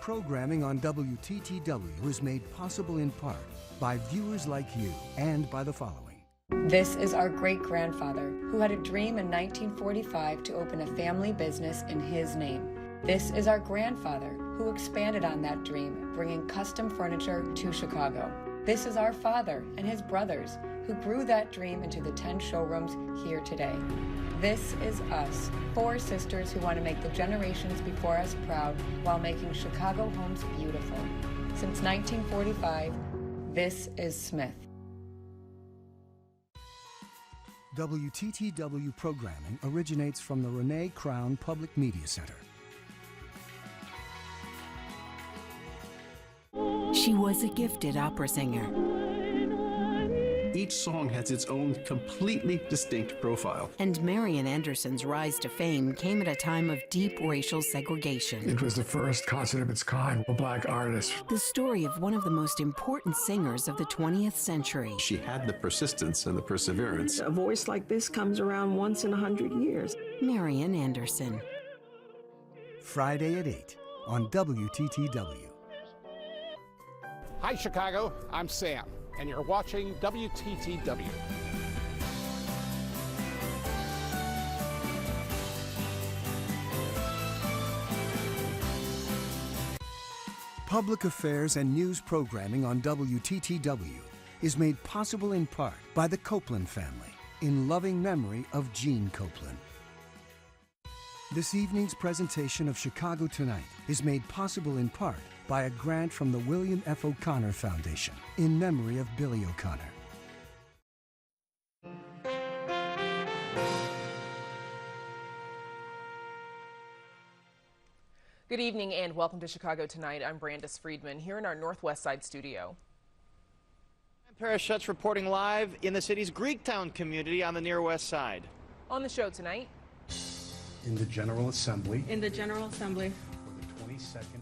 Programming on WTTW is made possible in part by viewers like you and by the following. This is our great-grandfather who had a dream in 1945 to open a family business in his name. This is our grandfather who expanded on that dream, bringing custom furniture to Chicago. This is our father and his brothers who grew that dream into the 10 showrooms here today. This is us, 4 sisters who want to make the generations before us proud while making Chicago homes beautiful. Since 1945, this is Smith. WTTW programming originates from the Renee Crown Public Media Center. She was a gifted opera singer. Each song has its own completely distinct profile. And Marian Anderson's rise to fame came at a time of deep racial segregation. It was the first concert of its kind, a black artist. The story of one of the most important singers of the 20th century. She had the persistence and the perseverance. A voice like this comes around once in 100 years. Marian Anderson. Friday at 8 on WTTW. Hi, Chicago. I'm Sam, and you're watching WTTW. Public affairs and news programming on WTTW is made possible in part by the Copeland family, in loving memory of Gene Copeland. This evening's presentation of Chicago Tonight is made possible in part by a grant from the William F. O'Connor Foundation in memory of Billy O'Connor. Good evening and welcome to Chicago Tonight. I'm Brandis Friedman here in our Northwest Side studio. I'm Paris Schutz reporting live in the city's Greektown community on the Near West Side. On the show tonight. In the General Assembly. In the General Assembly.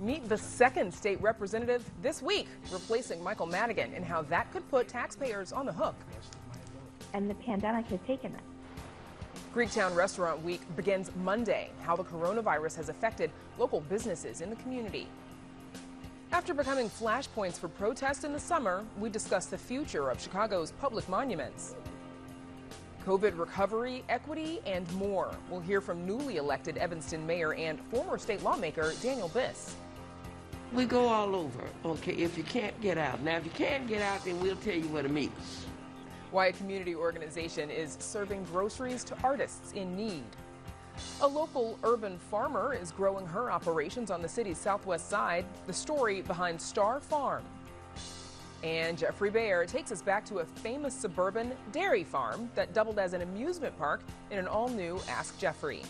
Meet the second state representative this week, replacing Michael Madigan, and how that could put taxpayers on the hook. And the pandemic has taken that. Greektown Restaurant Week begins Monday, how the coronavirus has affected local businesses in the community. After becoming flashpoints for protest in the summer, we discuss the future of Chicago's public monuments. COVID recovery, equity, and more. We'll hear from newly elected Evanston mayor and former state lawmaker Daniel Biss. We go all over, okay, if you can't get out. Now, if you can't get out, then we'll tell you where to meet us. Why a community organization is serving groceries to artists in need. A local urban farmer is growing her operations on the city's southwest side. The story behind Star Farm. And Geoffrey Baer takes us back to a famous suburban dairy farm that doubled as an amusement park in an all-new Ask Geoffrey.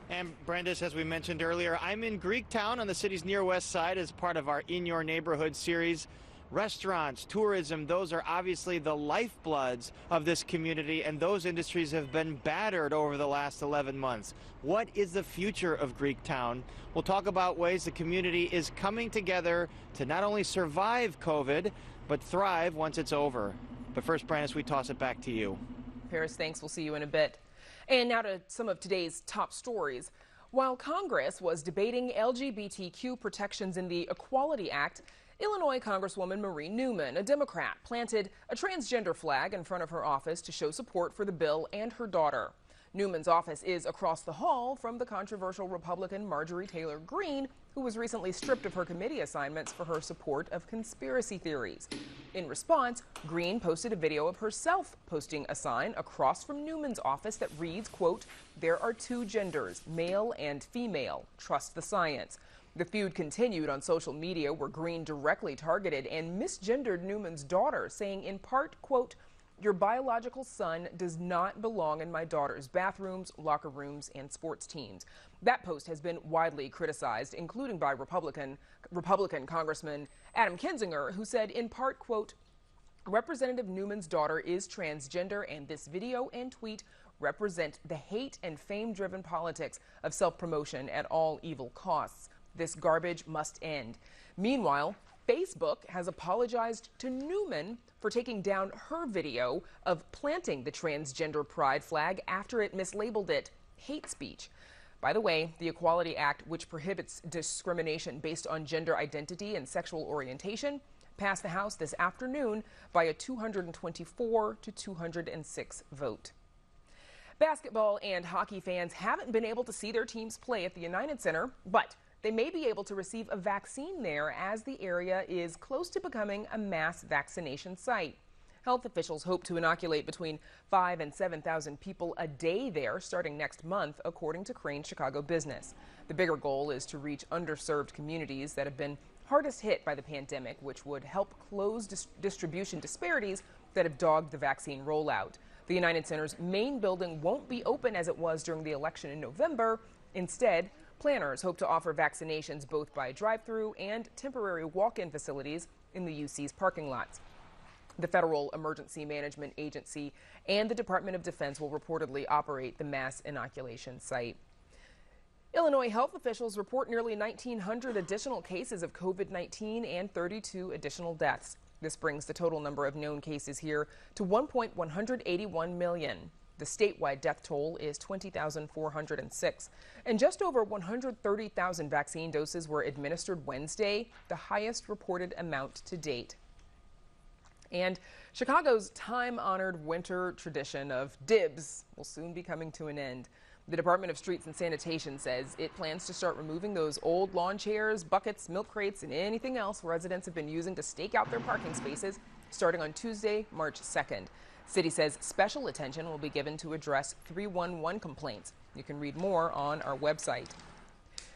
And Brandis, as we mentioned earlier, I'm in Greektown on the city's Near West Side as part of our In Your Neighborhood series. Restaurants, tourism, those are obviously the lifebloods of this community, and those industries have been battered over the last 11 months. What is the future of Greektown? We'll talk about ways the community is coming together to not only survive COVID, but thrive once it's over. But first, Brandis, we toss it back to you. Paris, thanks. We'll see you in a bit. And now to some of today's top stories. While Congress was debating LGBTQ protections in the Equality Act, Illinois Congresswoman Marie Newman, a Democrat, planted a transgender flag in front of her office to show support for the bill and her daughter. Newman's office is across the hall from the controversial Republican Marjorie Taylor Greene, who was recently stripped of her committee assignments for her support of conspiracy theories. In response, Greene posted a video of herself posting a sign across from Newman's office that reads, quote, "There are 2 genders, male and female. Trust the science." The feud continued on social media, where Greene directly targeted and misgendered Newman's daughter, saying in part, quote, "Your biological son does not belong in my daughter's bathrooms, locker rooms, and sports teams." That post has been widely criticized, including by Republican Congressman Adam Kinzinger, who said in part, quote, "Representative Newman's daughter is transgender, and this video and tweet represent the hate and fame-driven politics of self-promotion at all evil costs. This garbage must end." Meanwhile, Facebook has apologized to Newman for taking down her video of planting the transgender pride flag after it mislabeled it hate speech. By the way, the Equality Act, which prohibits discrimination based on gender identity and sexual orientation, passed the House this afternoon by a 224 to 206 vote. Basketball and hockey fans haven't been able to see their teams play at the United Center, but they may be able to receive a vaccine there as the area is close to becoming a mass vaccination site. Health officials hope to inoculate between 5,000 and 7,000 people a day there starting next month, according to Crane Chicago Business. The bigger goal is to reach underserved communities that have been hardest hit by the pandemic, which would help close distribution disparities that have dogged the vaccine rollout. The United Center's main building won't be open as it was during the election in November. Instead, planners hope to offer vaccinations both by drive-through and temporary walk-in facilities in the UC's parking lots. The Federal Emergency Management Agency and the Department of Defense will reportedly operate the mass inoculation site. Illinois health officials report nearly 1,900 additional cases of COVID-19 and 32 additional deaths. This brings the total number of known cases here to 1.181 million. The statewide death toll is 20,406, and just over 130,000 vaccine doses were administered Wednesday, the highest reported amount to date. And Chicago's time-honored winter tradition of dibs will soon be coming to an end. The Department of Streets and Sanitation says it plans to start removing those old lawn chairs, buckets, milk crates, and anything else residents have been using to stake out their parking spaces starting on Tuesday, March 2nd. City says special attention will be given to address 311 complaints. You can read more on our website.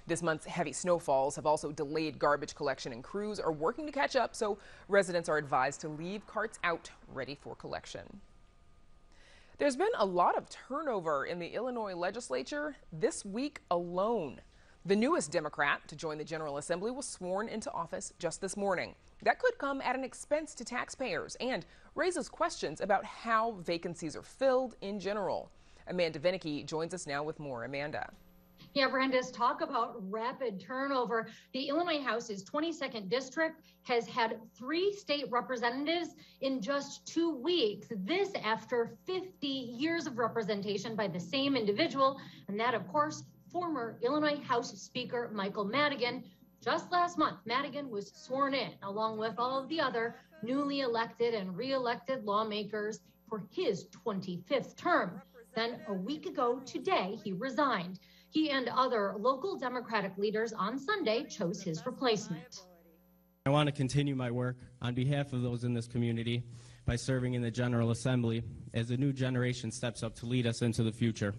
This month's heavy snowfalls have also delayed garbage collection, and crews are working to catch up, so residents are advised to leave carts out ready for collection. There's been a lot of turnover in the Illinois legislature this week alone. The newest Democrat to join the General Assembly was sworn into office just this morning. That could come at an expense to taxpayers and raises questions about how vacancies are filled in general. Amanda Vinicky joins us now with more. Amanda. Yeah, Brandes, talk about rapid turnover. The Illinois House's 22nd district has had 3 state representatives in just 2 weeks. This after 50 years of representation by the same individual, and that, of course, former Illinois House Speaker Michael Madigan. Just last month, Madigan was sworn in, along with all of the other newly elected and re-elected lawmakers for his 25th term. Then a week ago today, he resigned. He and other local Democratic leaders on Sunday chose his replacement. I want to continue my work on behalf of those in this community by serving in the General Assembly as a new generation steps up to lead us into the future.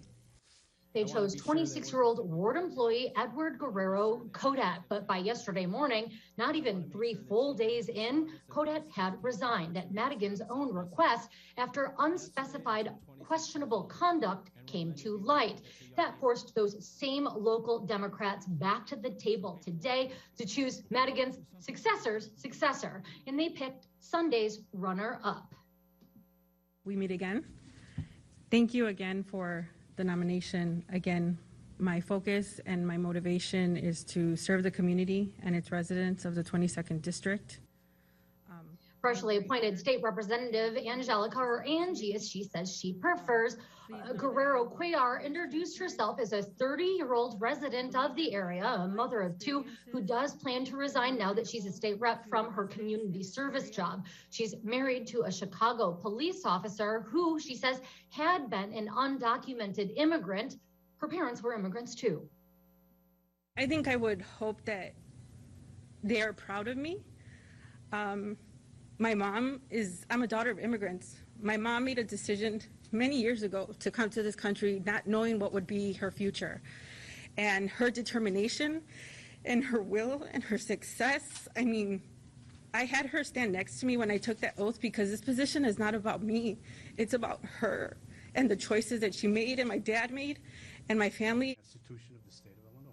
They chose 26-year-old ward employee Edward Guerrero Codat, but by yesterday morning, not even 3 full days in, Codat had resigned at Madigan's own request after unspecified questionable conduct came to light. That forced those same local Democrats back to the table today to choose Madigan's successor's successor, and they picked Sunday's runner-up. We meet again. Thank you again for the nomination. Again, my focus and my motivation is to serve the community and its residents of the 22nd District. Freshly appointed State Representative Angelica, or Angie, as she says she prefers, Guerrero Cuellar introduced herself as a 30-year-old resident of the area, a mother of 2 who does plan to resign now that she's a state rep from her community service job. She's married to a Chicago police officer who, she says, had been an undocumented immigrant. Her parents were immigrants too. I think I would hope that they are proud of me. I'm a daughter of immigrants. My mom made a decision many years ago to come to this country not knowing what would be her future. And her determination and her will and her success, I mean, I had her stand next to me when I took that oath because this position is not about me. It's about her and the choices that she made and my dad made and my family.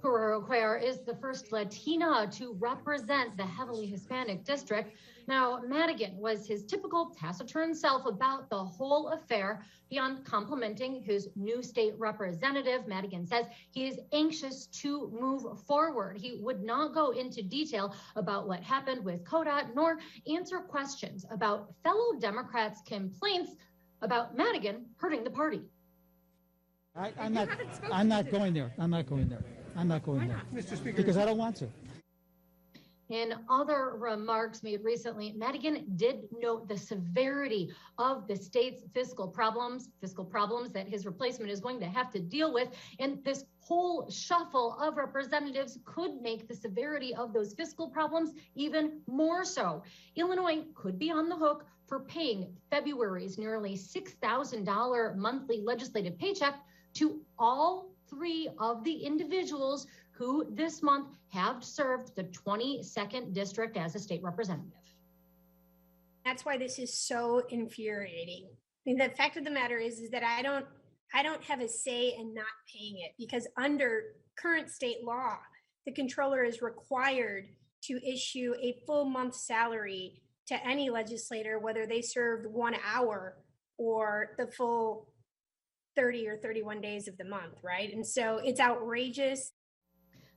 Guerrero Cuellar is the first Latina to represent the heavily Hispanic district. Now, Madigan was his typical taciturn self about the whole affair. Beyond complimenting his new state representative, Madigan says he is anxious to move forward. He would not go into detail about what happened with Codat, nor answer questions about fellow Democrats' complaints about Madigan hurting the party. I'm not going there. I'm not going there. I'm not going there. Mr. Speaker, because I don't want to. In other remarks made recently, Madigan did note the severity of the state's fiscal problems that his replacement is going to have to deal with. And this whole shuffle of representatives could make the severity of those fiscal problems even more so. Illinois could be on the hook for paying February's nearly $6,000 monthly legislative paycheck to all three of the individuals who this month have served the 22nd district as a state representative. That's why this is so infuriating. I mean, the fact of the matter is that I don't have a say in not paying it, because under current state law, the controller is required to issue a full month's salary to any legislator, whether they served 1 hour or the full 30 or 31 days of the month, right? And so it's outrageous.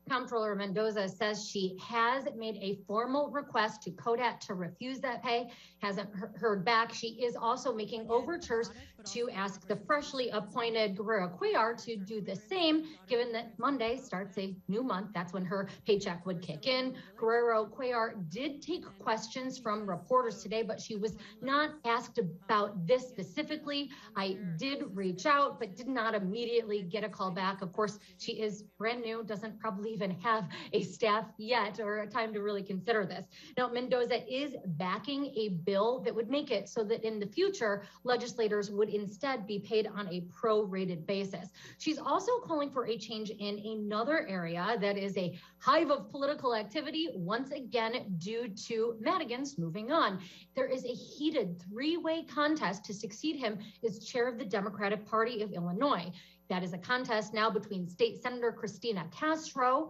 Comptroller Mendoza says she has made a formal request to CODAT to refuse that pay, hasn't heard back. She is also making overtures to ask the freshly appointed Guerrero Cuellar to do the same, given that Monday starts a new month. That's when her paycheck would kick in. Guerrero Cuellar did take questions from reporters today, but she was not asked about this specifically. I did reach out, but did not immediately get a call back. Of course, she is brand new, doesn't probably even have a staff yet or a time to really consider this. Now, Mendoza is backing a bill that would make it so that in the future, legislators would instead be paid on a prorated basis. She's also calling for a change in another area that is a hive of political activity, once again, due to Madigan's moving on. There is a heated three-way contest to succeed him as chair of the Democratic Party of Illinois. That is a contest now between State Senator Christina Castro,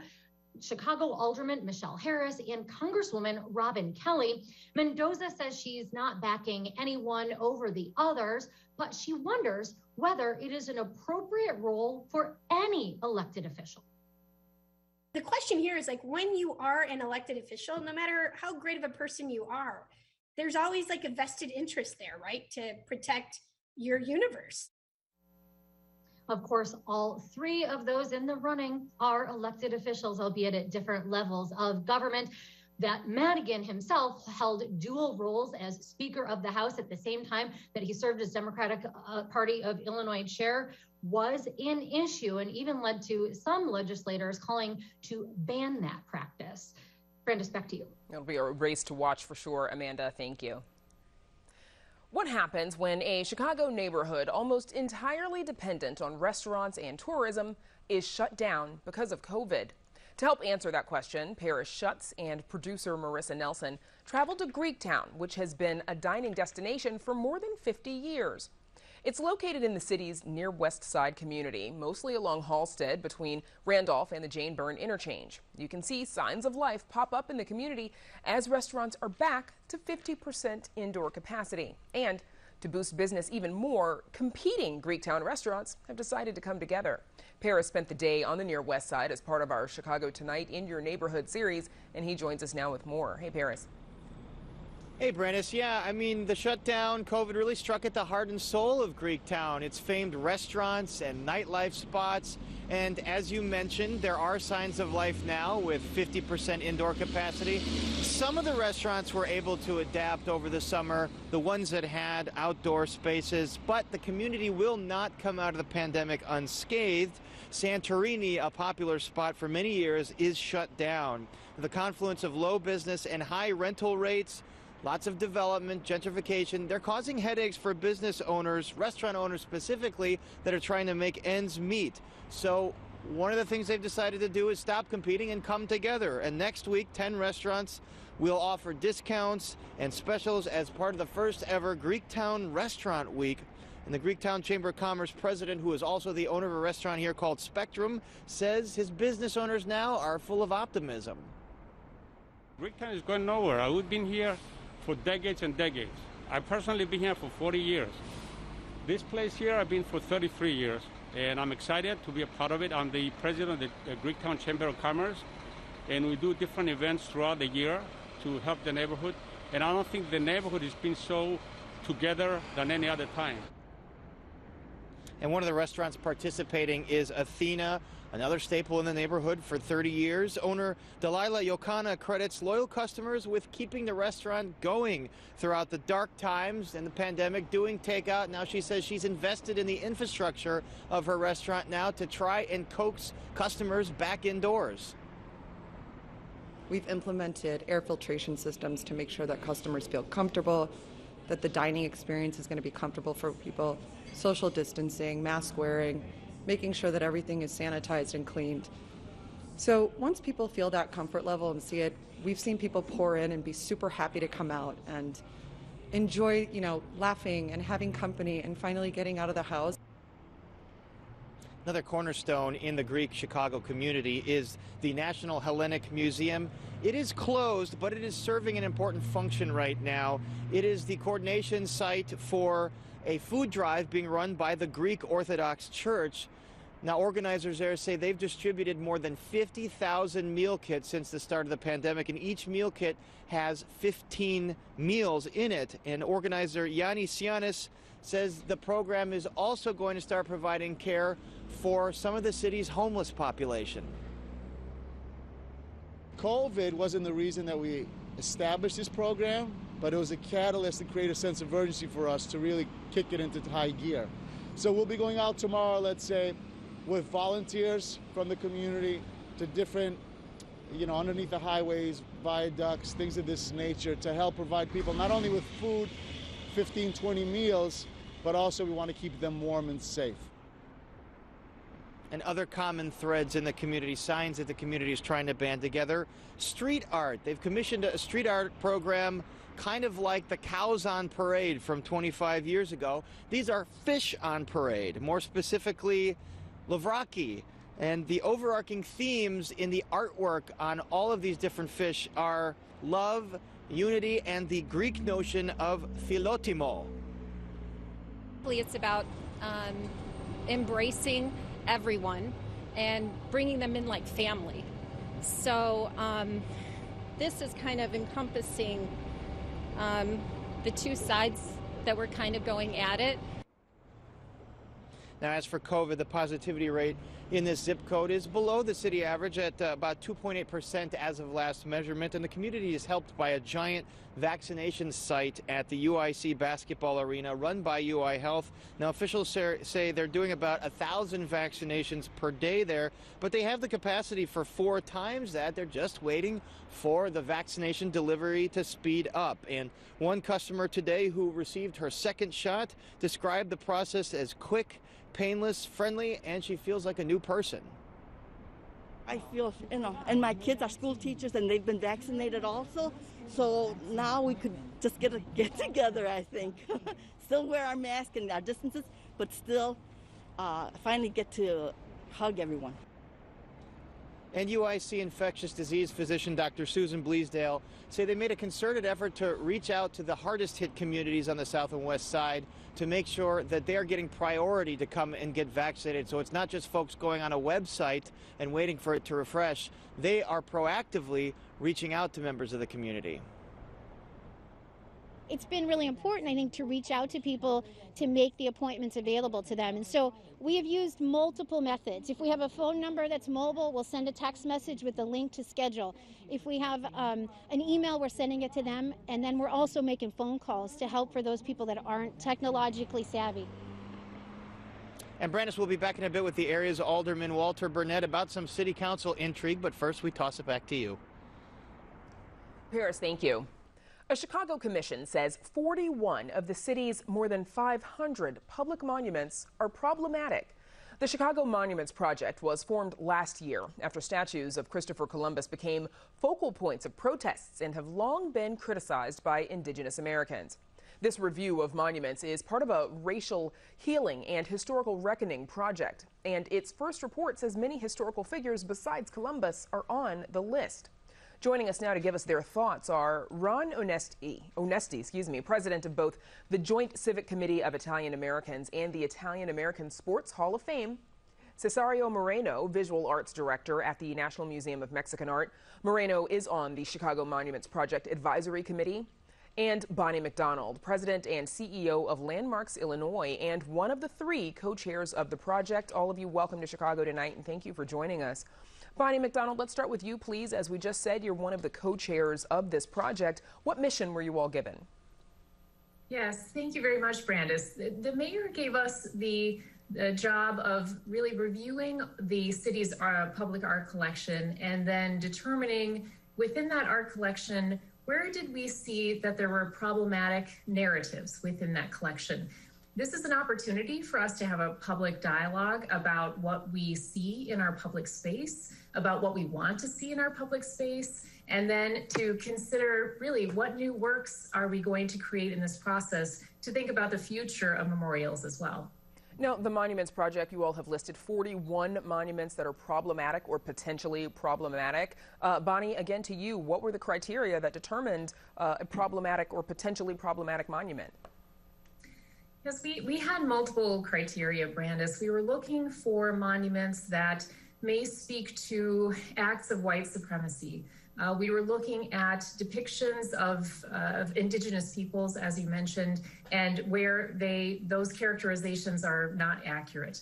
Chicago Alderman Michelle Harris, and Congresswoman Robin Kelly. Mendoza says she's not backing anyone over the others, but she wonders whether it is an appropriate role for any elected official. The question here is, like, when you are an elected official, no matter how great of a person you are, there's always like a vested interest there, right? To protect your universe. Of course, all three of those in the running are elected officials, albeit at different levels of government. That Madigan himself held dual roles as Speaker of the House at the same time that he served as Democratic Party of Illinois chair was an issue, and even led to some legislators calling to ban that practice. Brandis, back to you. It'll be a race to watch for sure, Amanda. Thank you. What happens when a Chicago neighborhood almost entirely dependent on restaurants and tourism is shut down because of COVID? To help answer that question, Paris Schutz and producer Marissa Nelson traveled to Greektown, which has been a dining destination for more than 50 years. It's located in the city's near West Side community, mostly along Halsted between Randolph and the Jane Byrne interchange. You can see signs of life pop up in the community as restaurants are back to 50% indoor capacity. And to boost business even more, competing Greektown restaurants have decided to come together. Paris spent the day on the near West Side as part of our Chicago Tonight in Your Neighborhood series, and he joins us now with more. Hey, Paris. Hey, Brandis. Yeah, I mean, the shutdown, COVID really struck at the heart and soul of Greektown. Its famed restaurants and nightlife spots. And as you mentioned, there are signs of life now with 50% indoor capacity. Some of the restaurants were able to adapt over the summer, the ones that had outdoor spaces, but the community will not come out of the pandemic unscathed. Santorini, a popular spot for many years, is shut down. The confluence of low business and high rental rates, lots of development, gentrification, they're causing headaches for business owners, restaurant owners specifically, that are trying to make ends meet. So one of the things they've decided to do is stop competing and come together. And next week, 10 restaurants will offer discounts and specials as part of the first ever Greektown Restaurant Week. And the Greektown Chamber of Commerce president, who is also the owner of a restaurant here called Spectrum, says his business owners now are full of optimism. Greektown is going nowhere. We've been here for decades and decades. I've personally been here for 40 years. This place here I've been for 33 years, and I'm excited to be a part of it. I'm the president of the Greektown Chamber of Commerce, and we do different events throughout the year to help the neighborhood. And I don't think the neighborhood has been so together than any other time. And one of the restaurants participating is Athena, another staple in the neighborhood for 30 years. Owner Delilah Yokana credits loyal customers with keeping the restaurant going throughout the dark times and the pandemic, doing takeout. Now she says she's invested in the infrastructure of her restaurant now to try and coax customers back indoors. We've implemented air filtration systems to make sure that customers feel comfortable, that the dining experience is going to be comfortable for people, social distancing, mask wearing, making sure that everything is sanitized and cleaned. So once people feel that comfort level and see it, we've seen people pour in and be super happy to come out and enjoy, laughing and having company and finally getting out of the house. Another cornerstone in the Greek Chicago community is the National Hellenic Museum. It is closed, but it is serving an important function right now. It is the coordination site for a food drive being run by the Greek Orthodox Church. Now, organizers there say they've distributed more than 50,000 meal kits since the start of the pandemic, and each meal kit has 15 meals in it. And organizer Yannis Sianis says the program is also going to start providing care for some of the city's homeless population. COVID wasn't the reason that we established this program, but it was a catalyst to create a sense of urgency for us to really kick it into high gear. So we'll be going out tomorrow, let's say, with volunteers from the community to different, underneath the highways, viaducts, things of this nature, to help provide people not only with food, 15, 20 meals, but also we want to keep them warm and safe. And other common threads in the community, signs that the community is trying to band together. Street art. They've commissioned a street art program kind of like the Cows on Parade from 25 years ago. These are fish on parade, more specifically Lavraki. And the overarching themes in the artwork on all of these different fish are love, unity, and the Greek notion of philotimo. It's about embracing everyone and bringing them in like family. So this is kind of encompassing the two sides that we're kind of going at it. Now, as for COVID, the positivity rate in this zip code is below the city average at about 2.8% as of last measurement, and the community is helped by a giant vaccination site at the UIC basketball arena run by UI Health. Now, officials say they're doing about 1,000 vaccinations per day there, but they have the capacity for 4 times that. They're just waiting for the vaccination delivery to speed up. And one customer today who received her second shot described the process as quick, painless, friendly, and she feels like a new person. I feel, and my kids are school teachers and they've been vaccinated also. So now we could just get together, I think. Still wear our mask and our distances, but still finally get to hug everyone. And UIC infectious disease physician Dr. Susan Bleasdale say they made a concerted effort to reach out to the hardest hit communities on the south and west side to make sure that they are getting priority to come and get vaccinated. So it's not just folks going on a website and waiting for it to refresh. They are proactively reaching out to members of the community. It's been really important, I think, to reach out to people to make the appointments available to them. And so we have used multiple methods. If we have a phone number that's mobile, we'll send a text message with the link to schedule. If we have an email, we're sending it to them. And then we're also making phone calls to help for those people that aren't technologically savvy. And Brandis will be back in a bit with the area's Alderman Walter Burnett about some city council intrigue. But first, we toss it back to you. Paris, thank you. A Chicago commission says 41 of the city's more than 500 public monuments are problematic. The Chicago Monuments Project was formed last year after statues of Christopher Columbus became focal points of protests and have long been criticized by Indigenous Americans. This review of monuments is part of a racial healing and historical reckoning project, and its first report says many historical figures besides Columbus are on the list. Joining us now to give us their thoughts are Ron Onesti, president of both the Joint Civic Committee of Italian Americans and the Italian American Sports Hall of Fame, Cesario Moreno, visual arts director at the National Museum of Mexican Art. Moreno is on the Chicago Monuments Project Advisory Committee, And Bonnie McDonald, President and CEO of Landmarks Illinois, and one of the 3 co-chairs of the project. All of you, welcome to Chicago tonight, and thank you for joining us. Bonnie McDonald, let's start with you, please. As we just said, you're one of the co-chairs of this project. What mission were you all given? Yes, thank you very much, Brandis. The mayor gave us the job of really reviewing the city's public art collection and then determining within that art collection, where did we see that there were problematic narratives within that collection? This is an opportunity for us to have a public dialogue about what we see in our public space, about what we want to see in our public space, and then to consider really what new works are we going to create in this process to think about the future of memorials as well. Now, the Monuments Project, you all have listed 41 monuments that are problematic or potentially problematic. Bonnie, again to you, what were the criteria that determined a problematic or potentially problematic monument? Yes, we had multiple criteria, Brandis. We were looking for monuments that may speak to acts of white supremacy. We were looking at depictions of Indigenous peoples, as you mentioned, and where those characterizations are not accurate.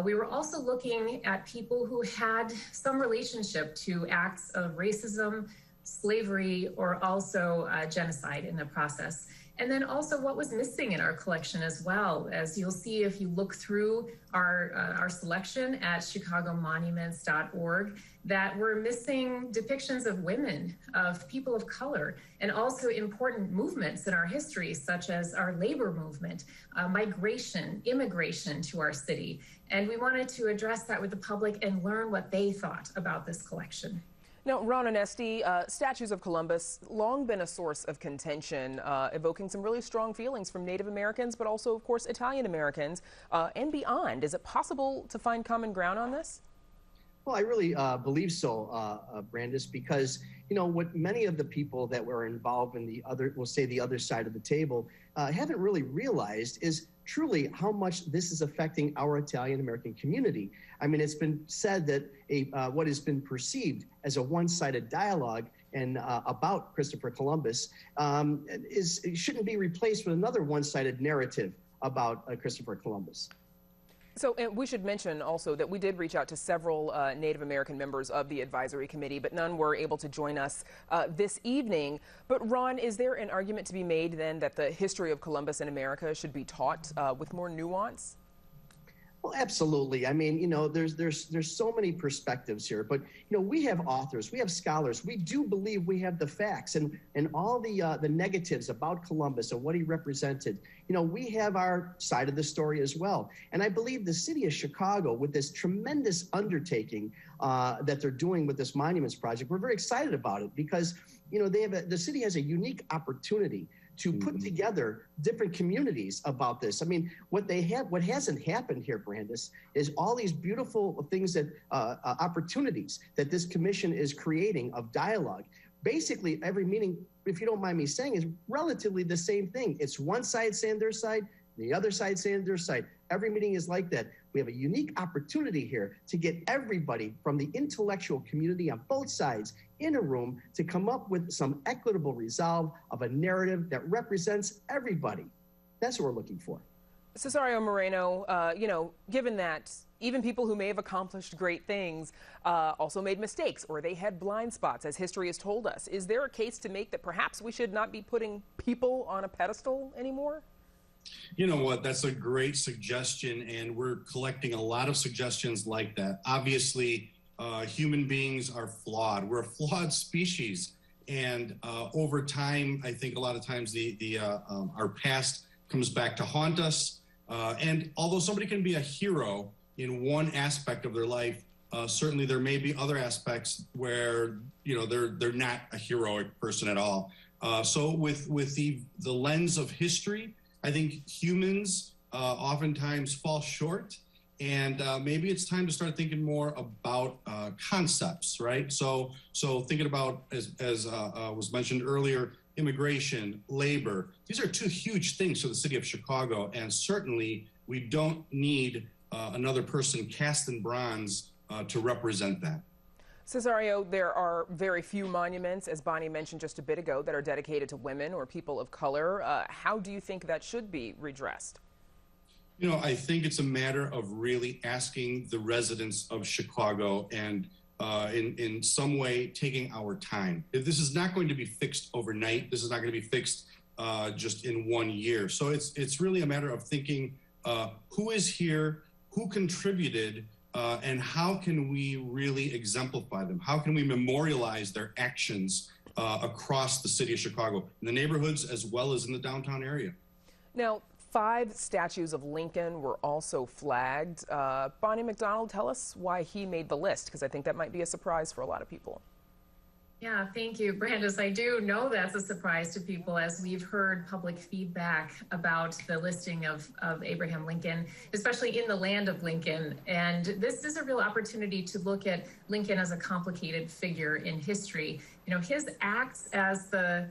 We were also looking at people who had some relationship to acts of racism, slavery, or also genocide in the process. And then also what was missing in our collection as well. As you'll see if you look through our selection at chicagomonuments.org, that we're missing depictions of women, of people of color, and also important movements in our history, such as our labor movement, migration, immigration to our city. And we wanted to address that with the public and learn what they thought about this collection. Now, Ron Onesti, statues of Columbus, long been a source of contention, evoking some really strong feelings from Native Americans, but also, of course, Italian Americans and beyond. Is it possible to find common ground on this? Well, I really believe so, Brandis, because, you know, what many of the people that were involved in the other side of the table haven't really realized is truly how much this is affecting our Italian American community. I mean, it's been said that what has been perceived as a one-sided dialogue and about Christopher Columbus shouldn't be replaced with another one-sided narrative about Christopher Columbus. So and we should mention also that we did reach out to several Native American members of the advisory committee, but none were able to join us this evening. But Ron, is there an argument to be made then that the history of Columbus in America should be taught with more nuance? Well, absolutely. I mean, you know, there's so many perspectives here, but, you know, we have authors, we have scholars, we do believe we have the facts and all the negatives about Columbus and what he represented. You know, we have our side of the story as well. And I believe the city of Chicago, with this tremendous undertaking that they're doing with this Monuments Project, we're very excited about it because, you know, the city has a unique opportunity to put together different communities about this. I mean, what hasn't happened here, Brandis, is all these beautiful things that, opportunities that this commission is creating of dialogue. Basically, every meeting, if you don't mind me saying, is relatively the same thing. It's one side saying their side, the other side saying their side. Every meeting is like that. We have a unique opportunity here to get everybody from the intellectual community on both sides in a room to come up with some equitable resolve of a narrative that represents everybody. That's what we're looking for. Cesario Moreno, you know, given that even people who may have accomplished great things also made mistakes or they had blind spots, as history has told us, is there a case to make that perhaps we should not be putting people on a pedestal anymore? You know what, that's a great suggestion, and we're collecting a lot of suggestions like that. Obviously, human beings are flawed. We're a flawed species, and over time, I think a lot of times our past comes back to haunt us. And although somebody can be a hero in one aspect of their life, certainly there may be other aspects where, you know, they're not a heroic person at all. So with the lens of history, I think humans oftentimes fall short, and maybe it's time to start thinking more about concepts, right? So thinking about, as was mentioned earlier, immigration, labor. These are two huge things for the city of Chicago, and certainly we don't need another person cast in bronze to represent that. Cesario, there are very few monuments, as Bonnie mentioned just a bit ago, that are dedicated to women or people of color. How do you think that should be redressed? You know, I think it's a matter of really asking the residents of Chicago and in some way taking our time. If this is not going to be fixed overnight, this is not going to be fixed just in 1 year. So it's really a matter of thinking who is here, who contributed, and how can we really exemplify them? How can we memorialize their actions across the city of Chicago, in the neighborhoods as well as in the downtown area? Now, 5 statues of Lincoln were also flagged. Bonnie McDonald, tell us why he made the list, because I think that might be a surprise for a lot of people. Yeah, thank you, Brandis. I do know that's a surprise to people, as we've heard public feedback about the listing of Abraham Lincoln, especially in the land of Lincoln. And this is a real opportunity to look at Lincoln as a complicated figure in history. You know, his acts as the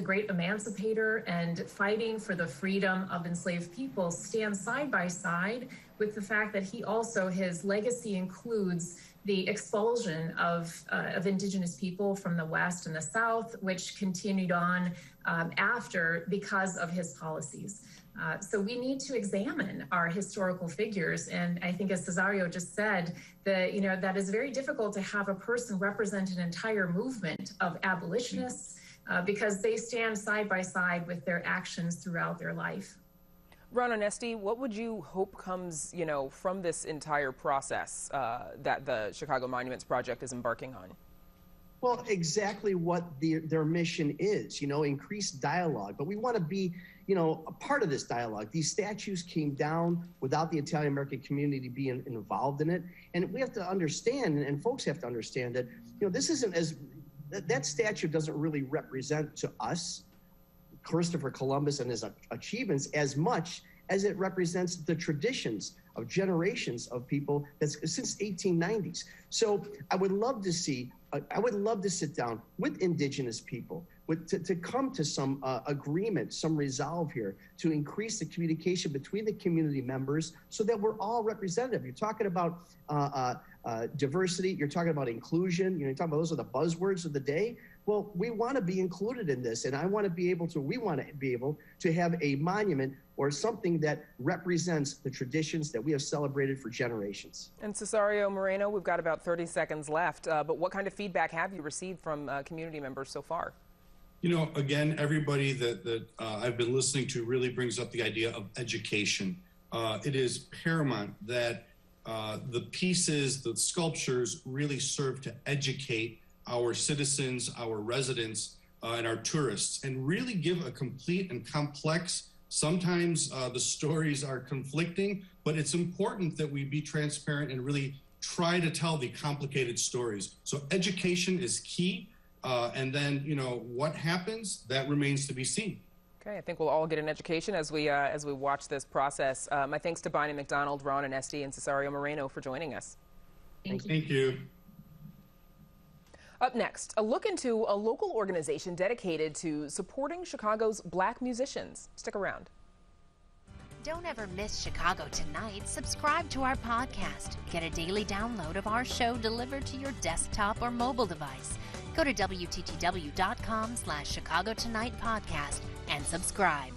great emancipator and fighting for the freedom of enslaved people stand side by side with the fact that his legacy includes the expulsion of indigenous people from the West and the South, which continued on after because of his policies. So we need to examine our historical figures. And I think, as Cesario just said, that is very difficult to have a person represent an entire movement of abolitionists because they stand side by side with their actions throughout their life. Ron Onesti, what would you hope comes, from this entire process that the Chicago Monuments Project is embarking on? Well, exactly what their mission is, increased dialogue. But we want to be, a part of this dialogue. These statues came down without the Italian-American community being involved in it. And we have to understand, and folks have to understand that, this isn't that statue doesn't really represent to us Christopher Columbus and his achievements as much as it represents the traditions of generations of people that's since 1890s. So I would love to sit down with indigenous people to come to some agreement, some resolve here to increase the communication between the community members so that we're all representative. You're talking about diversity, you're talking about inclusion, you're talking about those are the buzzwords of the day. Well, we want to be included in this, and we want to be able to have a monument or something that represents the traditions that we have celebrated for generations. And Cesario Moreno, we've got about 30 seconds left, but what kind of feedback have you received from community members so far? Again, everybody that I've been listening to really brings up the idea of education. It is paramount that the pieces, the sculptures really serve to educate our citizens, our residents, and our tourists, and really give a complete and complex, sometimes the stories are conflicting, but it's important that we be transparent and really try to tell the complicated stories. So education is key, and then, what happens, that remains to be seen. Okay, I think we'll all get an education as we watch this process. My thanks to Bonnie McDonald, Ron Onesti, and Cesario Moreno for joining us. Thank you. Up next, a look into a local organization dedicated to supporting Chicago's Black musicians. Stick around. Don't ever miss Chicago Tonight. Subscribe to our podcast. Get a daily download of our show delivered to your desktop or mobile device. Go to WTTW.com/Chicago Tonight Podcast and subscribe.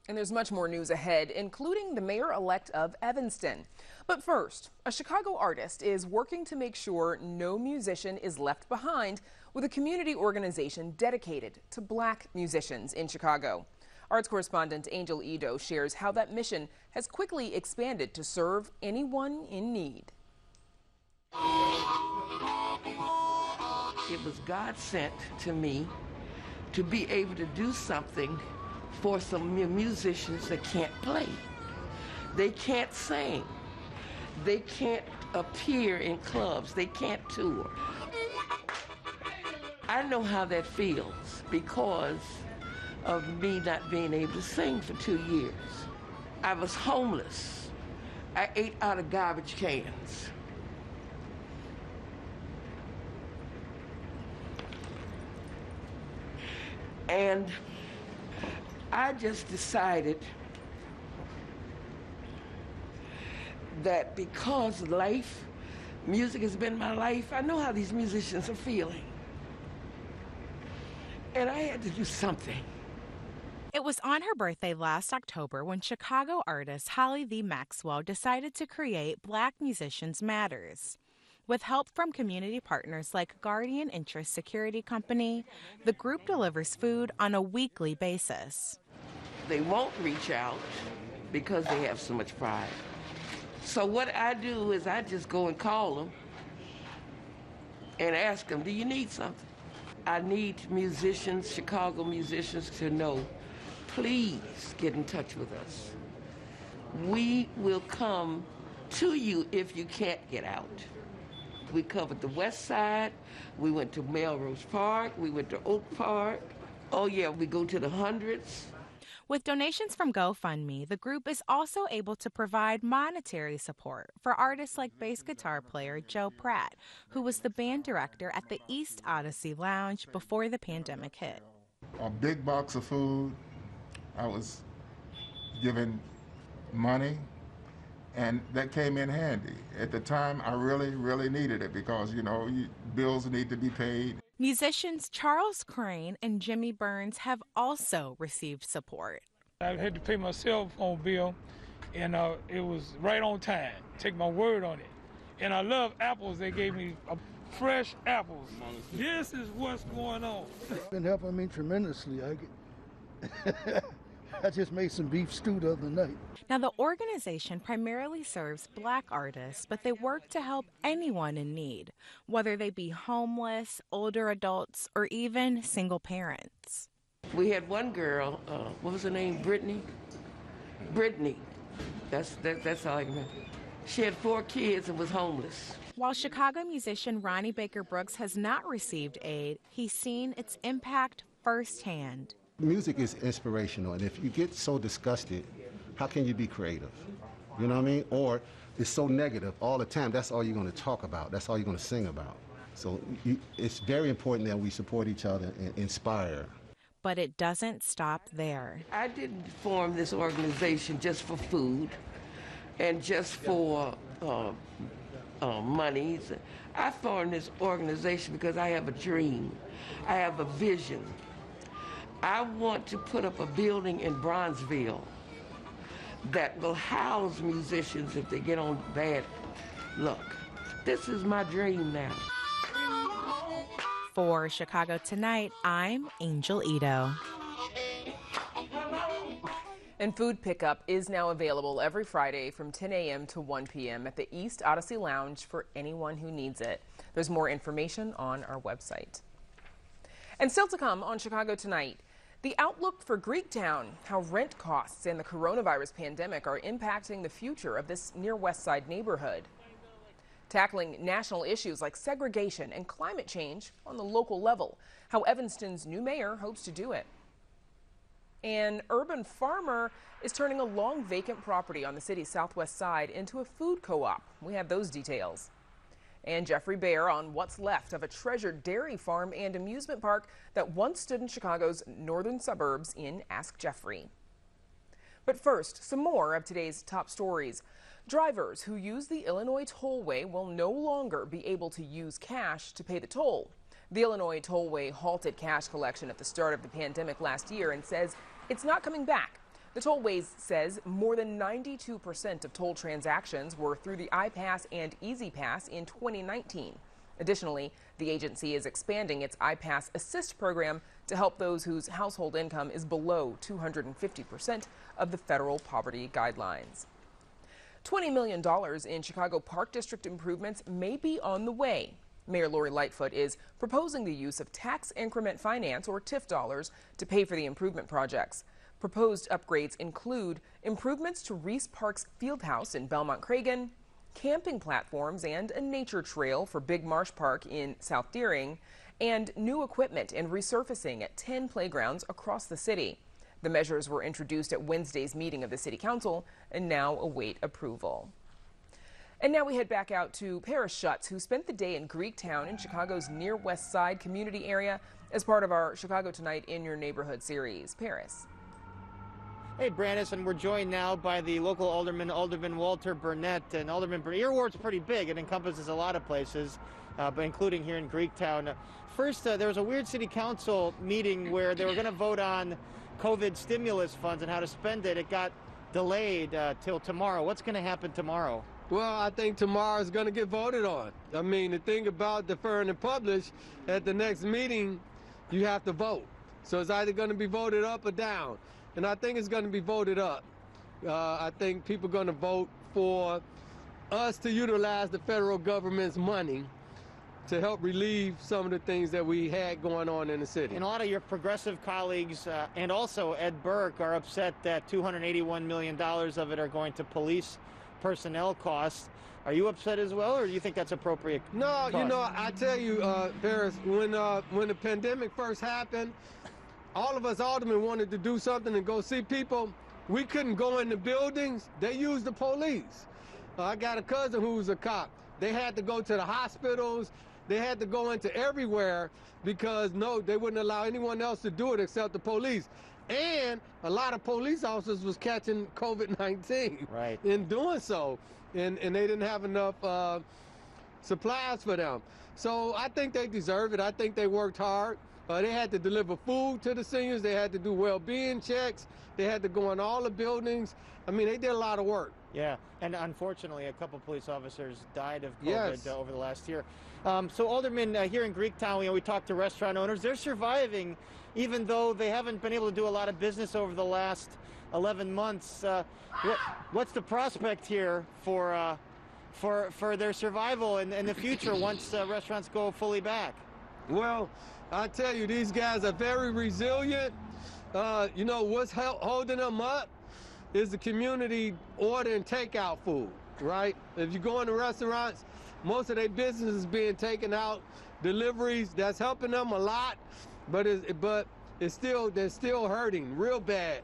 And there's much more news ahead, including the mayor-elect of Evanston. But first, a Chicago artist is working to make sure no musician is left behind with a community organization dedicated to Black musicians in Chicago. Arts correspondent Angel Edo shares how that mission has quickly expanded to serve anyone in need. It was God sent to me to be able to do something for some musicians that can't play. They can't sing. They can't appear in clubs. They can't tour. I know how that feels because of me not being able to sing for 2 years. I was homeless. I ate out of garbage cans. And I just decided that because life Music has been my life. I know how these musicians are feeling. And I had to do something. It was on her birthday last October when Chicago artist Holly V. Maxwell decided to create Black Musicians Matters. With help from community partners like Guardian Interest Security Company, the group delivers food on a weekly basis. They won't reach out because they have so much pride. So what I do is I just go and call them and ask them, do you need something? I need musicians, Chicago musicians, to know, please get in touch with us. We will come to you if you can't get out. We covered the west side, we went to Melrose Park, we went to Oak Park. Oh yeah, we go to the hundreds. With donations from GoFundMe, the group is also able to provide monetary support for artists like bass guitar player Joe Pratt, who was the band director at the East Odyssey Lounge before the pandemic hit. A big box of food, I was given money, and that came in handy. At the time, I really, really needed it because, you know, bills need to be paid. Musicians Charles Crane and Jimmy Burns have also received support. I had to pay my cell phone bill, and it was right on time. Take my word on it. And I love apples. They gave me fresh apples. This is what's going on. It's been helping me tremendously. I just made some beef stew the other night. Now, the organization primarily serves Black artists, but they work to help anyone in need, whether they be homeless, older adults, or even single parents. We had one girl, what was her name, Brittany? Brittany, that's all I can remember. She had 4 kids and was homeless. While Chicago musician Ronnie Baker Brooks has not received aid, he's seen its impact firsthand. Music is inspirational, and if you get so disgusted, how can you be creative? You know what I mean? Or it's so negative all the time, that's all you're going to talk about, that's all you're going to sing about. So it's very important that we support each other and inspire. But it doesn't stop there. I didn't form this organization just for food and just for monies. I formed this organization because I have a dream, I have a vision. I want to put up a building in Bronzeville that will house musicians if they get on bad luck. This is my dream now. For Chicago Tonight, I'm Angel Ito. And food pickup is now available every Friday from 10 a.m. to 1 p.m. at the East Odyssey Lounge for anyone who needs it. There's more information on our website. And still to come on Chicago Tonight, the outlook for Greektown, how rent costs and the coronavirus pandemic are impacting the future of this near West Side neighborhood. Tackling national issues like segregation and climate change on the local level, how Evanston's new mayor hopes to do it. An urban farmer is turning a long vacant property on the city's southwest side into a food co-op. We have those details. And Geoffrey Baer on what's left of a treasured dairy farm and amusement park that once stood in Chicago's northern suburbs in Ask Geoffrey. But first, some more of today's top stories. Drivers who use the Illinois tollway will no longer be able to use cash to pay the toll. The Illinois tollway halted cash collection at the start of the pandemic last year and says it's not coming back. The tollways says more than 92% of toll transactions were through the iPass and EasyPass in 2019. Additionally, the agency is expanding its iPass Assist program to help those whose household income is below 250% of the federal poverty guidelines. $20 million in Chicago Park District improvements may be on the way. Mayor Lori Lightfoot is proposing the use of tax increment finance, or TIF dollars, to pay for the improvement projects. Proposed upgrades include improvements to Reese Park's Fieldhouse in Belmont-Cragen, camping platforms and a nature trail for Big Marsh Park in South Deering, and new equipment and resurfacing at 10 playgrounds across the city. The measures were introduced at Wednesday's meeting of the City Council and now await approval. And now we head back out to Paris Schutz, who spent the day in Greektown in Chicago's near West Side community area as part of our Chicago Tonight in Your Neighborhood series. Paris. Hey, Brandis, and we're joined now by the local alderman, Alderman Walter Burnett. And Alderman Burnett, your ward's pretty big. It encompasses a lot of places, but including here in Greektown. First, there was a weird city council meeting where they were going to vote on COVID stimulus funds and how to spend it. It got delayed till tomorrow. What's going to happen tomorrow? Well, I think tomorrow is going to get voted on. I mean, the thing about deferring and publish, at the next meeting, you have to vote. So it's either going to be voted up or down. And I think it's going to be voted up. I think people are going to vote for us to utilize the federal government's money to help relieve some of the things that we had going on in the city. And a lot of your progressive colleagues and also Ed Burke are upset that $281 million of it are going to police personnel costs. Are you upset as well, or do you think that's appropriate? No, you know, I tell you, Paris, when the pandemic first happened, all of us aldermen wanted to do something and go see people. We couldn't go in the buildings. They used the police. I got a cousin who's a cop. They had to go to the hospitals. They had to go into everywhere because, no, they wouldn't allow anyone else to do it except the police. And a lot of police officers was catching COVID-19 in doing so. And they didn't have enough supplies for them. So I think they deserve it. I think they worked hard. They had to deliver food to the seniors. They had to do well-being checks. They had to go in all the buildings. I mean, they did a lot of work. Yeah, and unfortunately, a couple police officers died of COVID over the last year. So, Alderman, here in Greektown, we talked to restaurant owners. They're surviving, even though they haven't been able to do a lot of business over the last 11 months. What's the prospect here for their survival in the future once restaurants go fully back? Well, I tell you, these guys are very resilient. You know, what's holding them up is the community ordering takeout food, right? If you go into restaurants, most of their business is being taken out. Deliveries, that's helping them a lot, but they're still hurting real bad.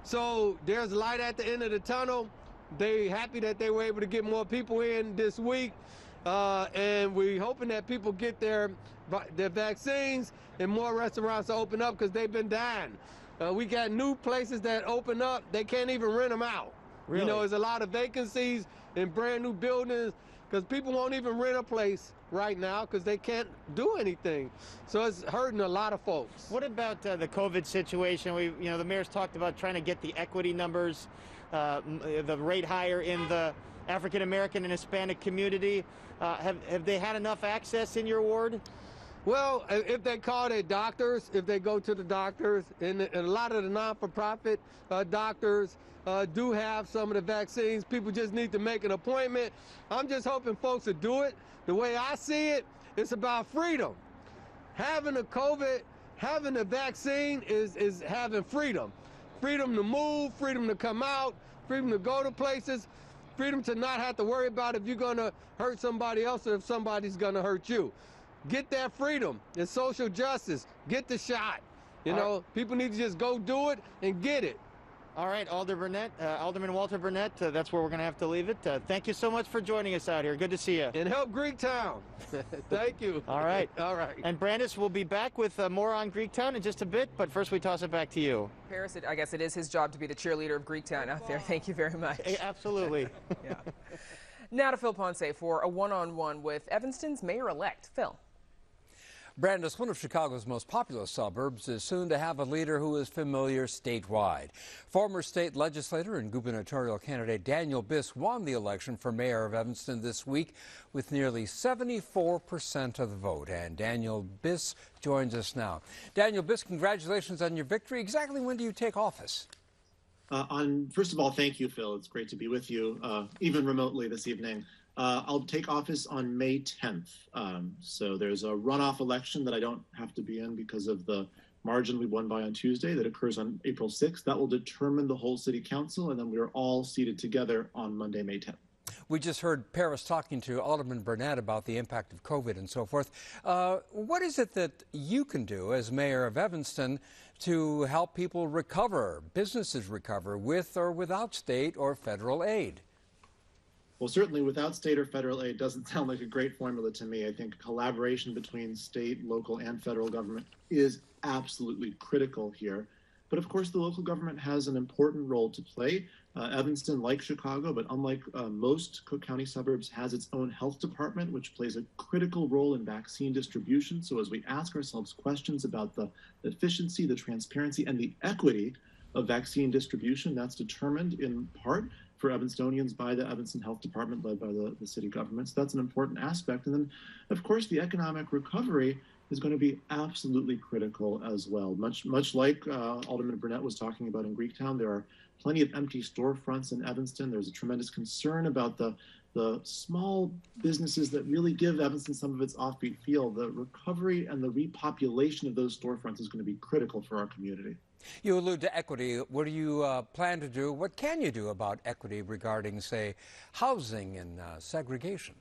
So there's light at the end of the tunnel. They're happy that they were able to get more people in this week. And we're hoping that people get their vaccines and more restaurants to open up because they've been dying. We got new places that open up. They can't even rent them out. Really? You know, there's a lot of vacancies in brand new buildings because people won't even rent a place right now because they can't do anything. So it's hurting a lot of folks. What about the COVID situation? The mayor's talked about trying to get the equity numbers, the rate higher in the African American and Hispanic community. Have they had enough access in your ward? Well, if they call their doctors, if they go to the doctors, and a lot of the non-for-profit doctors do have some of the vaccines. People just need to make an appointment. I'm just hoping folks will do it. The way I see it, it's about freedom. Having a vaccine is having freedom. Freedom to move, freedom to come out, freedom to go to places, freedom to not have to worry about if you're going to hurt somebody else or if somebody's going to hurt you. Get that freedom. It's social justice. Get the shot. You know, people need to just go do it and get it. All right, Alderman Walter Burnett, that's where we're going to have to leave it. Thank you so much for joining us out here. Good to see you. And help Greektown. Thank you. All right. All right. And Brandis will be back with more on Greektown in just a bit, but first we toss it back to you. Paris, I guess it is his job to be the cheerleader of Greektown out there. Thank you very much. Absolutely. Yeah. Now to Phil Ponce for a one-on-one with Evanston's mayor-elect. Phil. Brandis, one of Chicago's most populous suburbs, is soon to have a leader who is familiar statewide. Former state legislator and gubernatorial candidate Daniel Biss won the election for mayor of Evanston this week with nearly 74% of the vote. And Daniel Biss joins us now. Daniel Biss, congratulations on your victory. Exactly when do you take office? First of all, thank you, Phil. It's great to be with you, even remotely this evening. I'll take office on May 10th. So there's a runoff election that I don't have to be in because of the margin we won by on Tuesday that occurs on April 6th. That will determine the whole city council, and then we are all seated together on Monday, May 10th. We just heard Paris talking to Alderman Burnett about the impact of COVID and so forth. What is it that you can do as mayor of Evanston to help people recover, businesses recover, with or without state or federal aid? Well, certainly without state or federal aid doesn't sound like a great formula to me. I think collaboration between state, local, and federal government is absolutely critical here. But of course, the local government has an important role to play. Evanston, like Chicago, but unlike most Cook County suburbs, has its own health department, which plays a critical role in vaccine distribution. So as we ask ourselves questions about the efficiency, the transparency, and the equity of vaccine distribution, that's determined in part for Evanstonians by the Evanston Health Department led by the city government. So that's an important aspect. And then, of course, the economic recovery is going to be absolutely critical as well. Much like Alderman Burnett was talking about in Greektown, there are plenty of empty storefronts in Evanston. There's a tremendous concern about the small businesses that really give Evanston some of its offbeat feel. The recovery and the repopulation of those storefronts is going to be critical for our community. You allude to equity. What do you plan to do? What can you do about equity regarding, say, housing and segregation?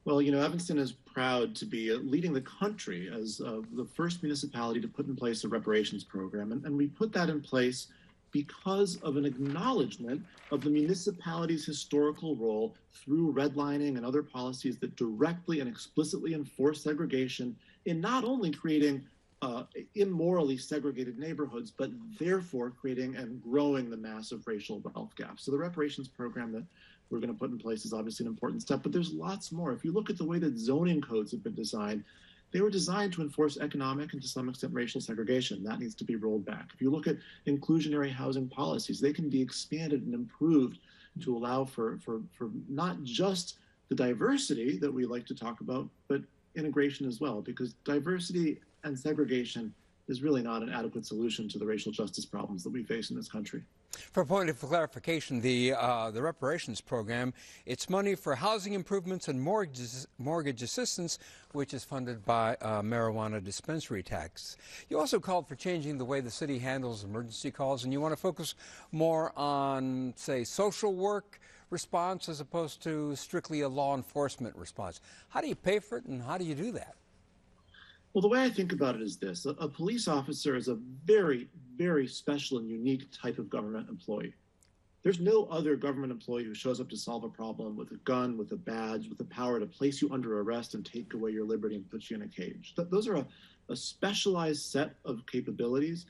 Well, Evanston is proud to be leading the country as the first municipality to put in place a reparations program. And we put that in place because of an acknowledgement of the municipality's historical role through redlining and other policies that directly and explicitly enforce segregation in not only creating immorally segregated neighborhoods, but therefore creating and growing the massive racial wealth gap. So the reparations program that we're going to put in place is obviously an important step, but there's lots more. If you look at the way that zoning codes have been designed, they were designed to enforce economic and to some extent racial segregation. That needs to be rolled back. If you look at inclusionary housing policies, they can be expanded and improved to allow for not just the diversity that we like to talk about, but integration as well, because diversity and segregation is really not an adequate solution to the racial justice problems that we face in this country. For a point of clarification, the reparations program, it's money for housing improvements and mortgage assistance, which is funded by marijuana dispensary tax. You also called for changing the way the city handles emergency calls, and you want to focus more on, say, social work response as opposed to strictly a law enforcement response. How do you pay for it, and how do you do that? Well, the way I think about it is this. A police officer is a very, very special and unique type of government employee. There's no other government employee who shows up to solve a problem with a gun, with a badge, with the power to place you under arrest and take away your liberty and put you in a cage. Those are a specialized set of capabilities,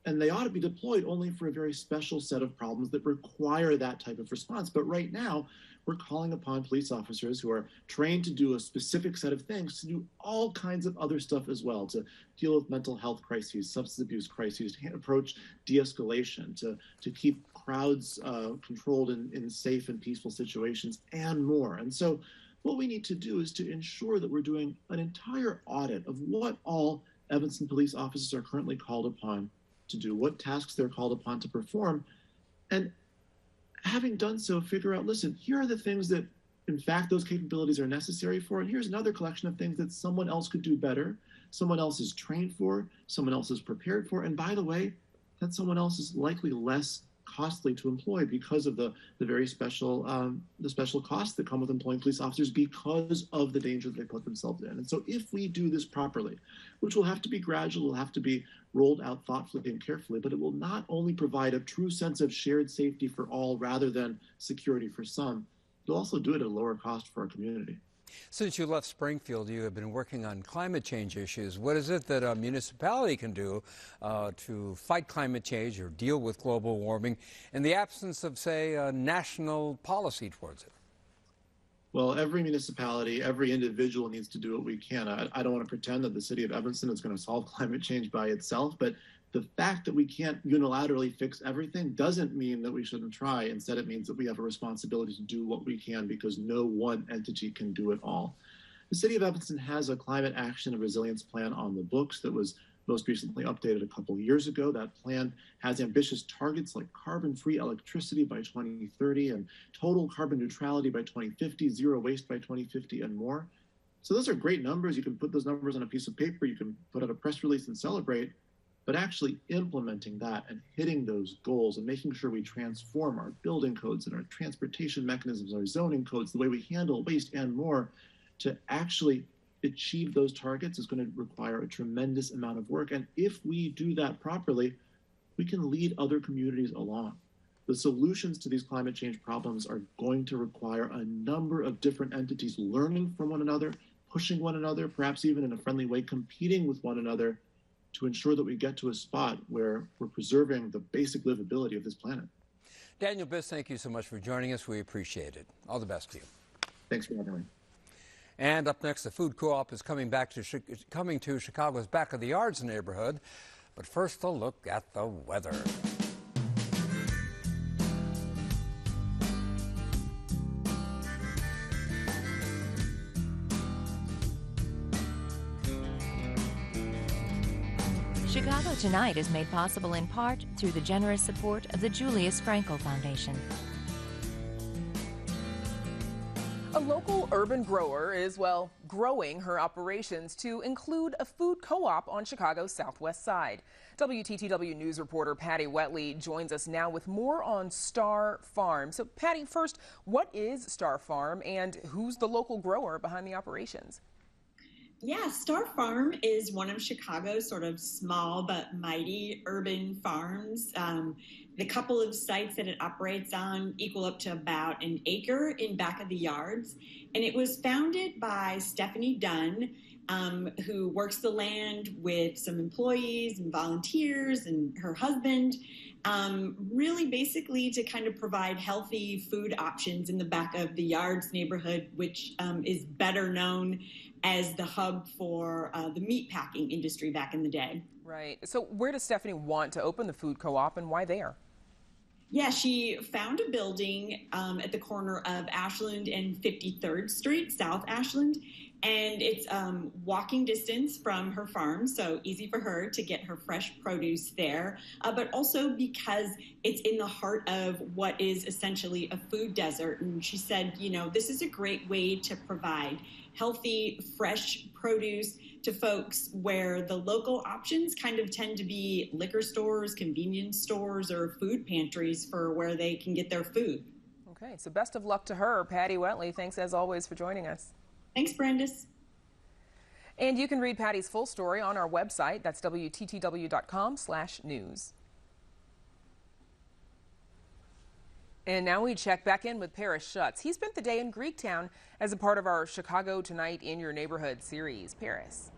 and they ought to be deployed only for a very special set of problems that require that type of response. But right now, we're calling upon police officers who are trained to do a specific set of things to do all kinds of other stuff as well, to deal with mental health crises, substance abuse crises, to approach de-escalation, to keep crowds controlled in safe and peaceful situations, and more. And so what we need to do is to ensure that we're doing an entire audit of what all Evanston police officers are currently called upon to do, what tasks they're called upon to perform, and having done so, figure out, listen, here are the things that, in fact, those capabilities are necessary for, and here's another collection of things that someone else could do better, someone else is trained for, someone else is prepared for, and by the way, that someone else is likely less costly to employ because of the very special costs that come with employing police officers because of the danger that they put themselves in. And so if we do this properly, which will have to be gradual, will have to be rolled out thoughtfully and carefully, but it will not only provide a true sense of shared safety for all rather than security for some, it'll also do it at a lower cost for our community. Since you left Springfield, you have been working on climate change issues. What is it that a municipality can do to fight climate change or deal with global warming in the absence of, say, a national policy towards it? Well, every municipality, every individual needs to do what we can. I don't want to pretend that the city of Evanston is going to solve climate change by itself, but the fact that we can't unilaterally fix everything doesn't mean that we shouldn't try. Instead, it means that we have a responsibility to do what we can because no one entity can do it all. The city of Evanston has a climate action and resilience plan on the books that was most recently updated a couple of years ago. That plan has ambitious targets like carbon-free electricity by 2030 and total carbon neutrality by 2050, zero waste by 2050, and more. So those are great numbers. You can put those numbers on a piece of paper. You can put out a press release and celebrate. But actually implementing that and hitting those goals and making sure we transform our building codes and our transportation mechanisms, our zoning codes, the way we handle waste and more to actually achieve those targets is going to require a tremendous amount of work. And if we do that properly, we can lead other communities along. The solutions to these climate change problems are going to require a number of different entities learning from one another, pushing one another, perhaps even in a friendly way, competing with one another. to ensure that we get to a spot where we're preserving the basic livability of this planet. Daniel Biss, thank you so much for joining us. We appreciate it. All the best to you. Thanks for having me. And up next, the food co-op is coming to Chicago's Back of the Yards neighborhood. But first, a look at the weather. Chicago Tonight is made possible in part through the generous support of the Julius Frankel Foundation. A local urban grower is, well, growing her operations to include a food co-op on Chicago's southwest side. WTTW News reporter Patty Wetley joins us now with more on Star Farm. So, Patty, first, what is Star Farm and who's the local grower behind the operations? Yeah, Star Farm is one of Chicago's sort of small but mighty urban farms. The couple of sites that it operates on equal up to about an acre in Back of the Yards. And it was founded by Stephanie Dunn, who works the land with some employees and volunteers and her husband, really basically to kind of provide healthy food options in the Back of the Yards neighborhood, which is better known as the hub for the meatpacking industry back in the day. Right. So where does Stephanie want to open the food co-op and why there? Yeah, she found a building at the corner of Ashland and 53rd Street, South Ashland, and it's walking distance from her farm, so easy for her to get her fresh produce there, but also because it's in the heart of what is essentially a food desert. And she said, you know, this is a great way to provide healthy, fresh produce to folks where the local options kind of tend to be liquor stores, convenience stores, or food pantries for where they can get their food. Okay, so best of luck to her. Patty Wetley, thanks as always for joining us. Thanks, Brandis. And you can read Patty's full story on our website. That's WTTW.com/news. And now we check back in with Paris Schutz. He spent the day in Greektown as a part of our Chicago Tonight in Your Neighborhood series. Paris.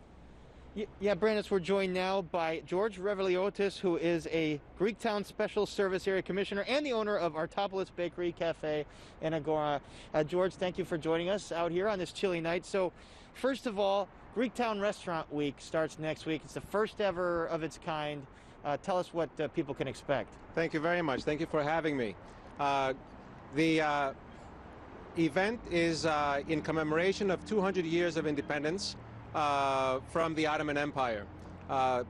Yeah, Brandis, we're joined now by George Reveliotis, who is a Greektown Special Service Area Commissioner and the owner of Artopolis Bakery, Cafe, and Agora. George, thank you for joining us out here on this chilly night. So, first of all, Greektown Restaurant Week starts next week. It's the first ever of its kind. Tell us what people can expect. Thank you very much. Thank you for having me. The event is in commemoration of 200 years of independence from the Ottoman Empire.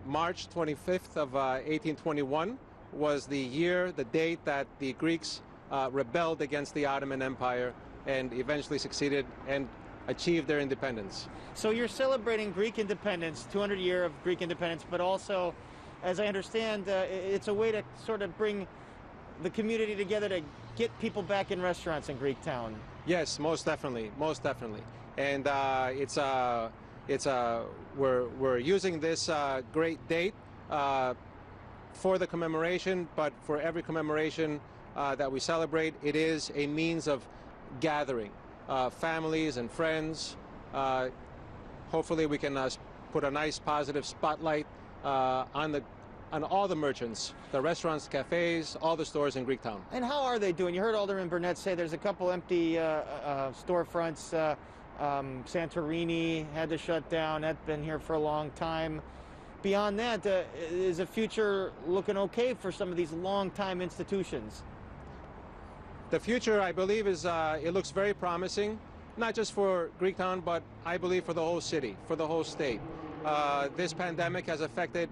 March 25th of 1821 was the date that the Greeks rebelled against the Ottoman Empire and eventually succeeded and achieved their independence. So you're celebrating Greek independence, 200 year of Greek independence, but also, as I understand, it's a way to sort of bring the community together to get people back in restaurants in Greektown. Yes, most definitely, and we're using this great date for the commemoration, but for every commemoration that we celebrate, it is a means of gathering families and friends. Hopefully we can put a nice positive spotlight on all the merchants, the restaurants, cafes, all the stores in Greektown. And how are they doing? You heard Alderman Burnett say there's a couple empty storefronts. Santorini had to shut down. That's been here for a long time. Beyond that, is the future looking okay for some of these long-time institutions? The future, I believe, is it looks very promising, not just for Greektown, but I believe for the whole city, for the whole state. This pandemic has affected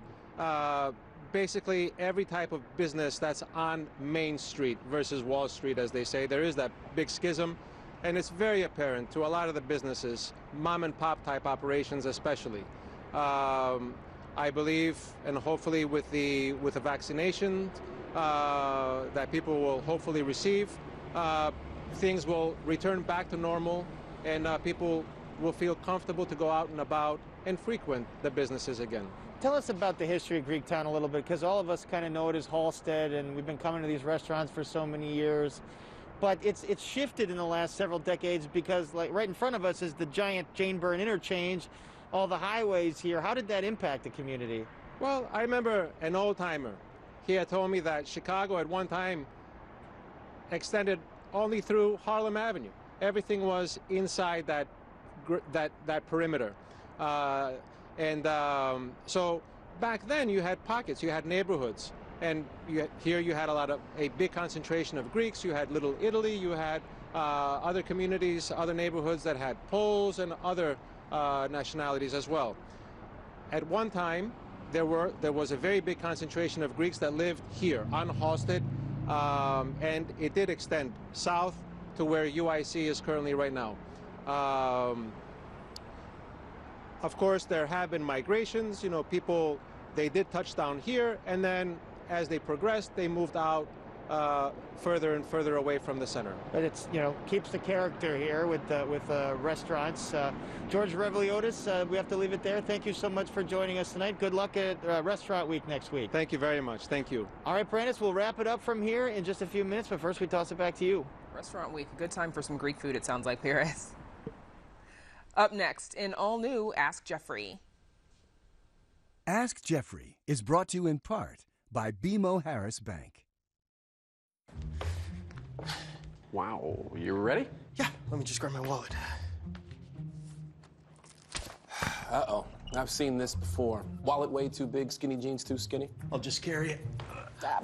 basically every type of business that's on Main Street versus Wall Street, as they say. There is that big schism, and it's very apparent to a lot of the businesses, mom and pop type operations especially. I believe, and hopefully with the vaccination that people will hopefully receive, things will return back to normal, and people will feel comfortable to go out and about and frequent the businesses again. Tell us about the history of Greektown a little bit, because all of us kind of know it as Halstead, and we've been coming to these restaurants for so many years. But it's shifted in the last several decades because, like, right in front of us is the giant Jane Byrne interchange, all the highways here. How did that impact the community? Well, I remember an old-timer. He had told me that Chicago at one time extended only through Harlem Avenue. Everything was inside that perimeter. So back then you had pockets, you had neighborhoods. And here you had a big concentration of Greeks. You had Little Italy. You had other communities, other neighborhoods that had Poles and other nationalities as well. At one time, there was a very big concentration of Greeks that lived here on Halsted, and it did extend south to where UIC is currently right now. Of course, there have been migrations. You know, people, they did touch down here, and then as they progressed, they moved out further and further away from the center. But it's, you know, keeps the character here with restaurants. George Reveliotis, we have to leave it there. Thank you so much for joining us tonight. Good luck at Restaurant Week next week. Thank you very much. Thank you. All right, Brandis, we'll wrap it up from here in just a few minutes, but first we toss it back to you. Restaurant Week, a good time for some Greek food, it sounds like, Paris. Up next, in all new Ask Geoffrey. Ask Geoffrey is brought to you in part by BMO Harris Bank. Wow, you ready? Yeah, let me just grab my wallet. Uh-oh, I've seen this before. Wallet way too big, skinny jeans too skinny. I'll just carry it.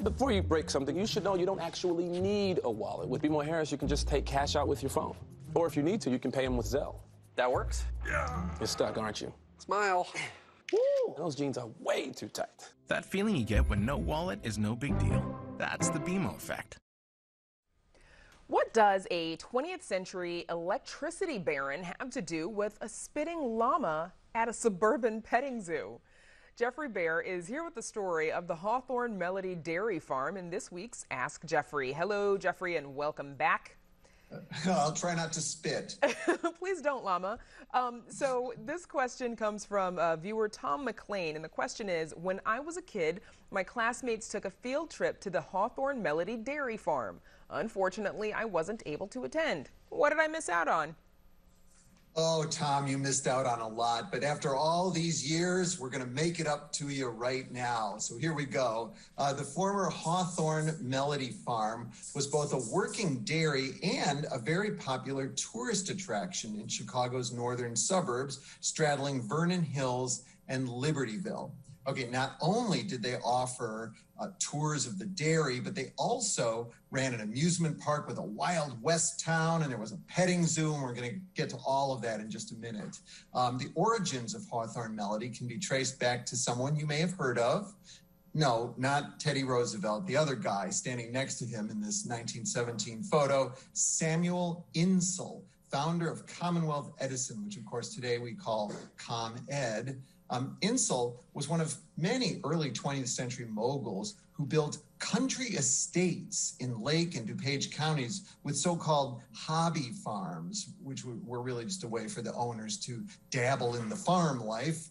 Before you break something, you should know you don't actually need a wallet. With BMO Harris, you can just take cash out with your phone. Or if you need to, you can pay them with Zelle. That works? Yeah. You're stuck, aren't you? Smile. Woo! Those jeans are way too tight. That feeling you get when no wallet is no big deal. That's the BMO effect. What does a 20th century electricity baron have to do with a spitting llama at a suburban petting zoo? Geoffrey Baer is here with the story of the Hawthorne Melody Dairy Farm in this week's Ask Geoffrey. Hello, Geoffrey, and welcome back. I'll try not to spit. Please don't, llama. So this question comes from viewer Tom McLean, and the question is, when I was a kid, my classmates took a field trip to the Hawthorne Melody Dairy Farm. Unfortunately, I wasn't able to attend. What did I miss out on? Oh, Tom, you missed out on a lot, but after all these years, we're going to make it up to you right now. So here we go. The former Hawthorne Melody Farm was both a working dairy and a very popular tourist attraction in Chicago's northern suburbs, straddling Vernon Hills and Libertyville. Okay, not only did they offer tours of the dairy, but they also ran an amusement park with a Wild West town, and there was a petting zoo, and we're going to get to all of that in just a minute. The origins of Hawthorne Melody can be traced back to someone you may have heard of. No, not Teddy Roosevelt, the other guy standing next to him in this 1917 photo, Samuel Insull, founder of Commonwealth Edison, which of course today we call ComEd. Insull was one of many early 20th century moguls who built country estates in Lake and DuPage counties with so-called hobby farms, which were really just a way for the owners to dabble in the farm life.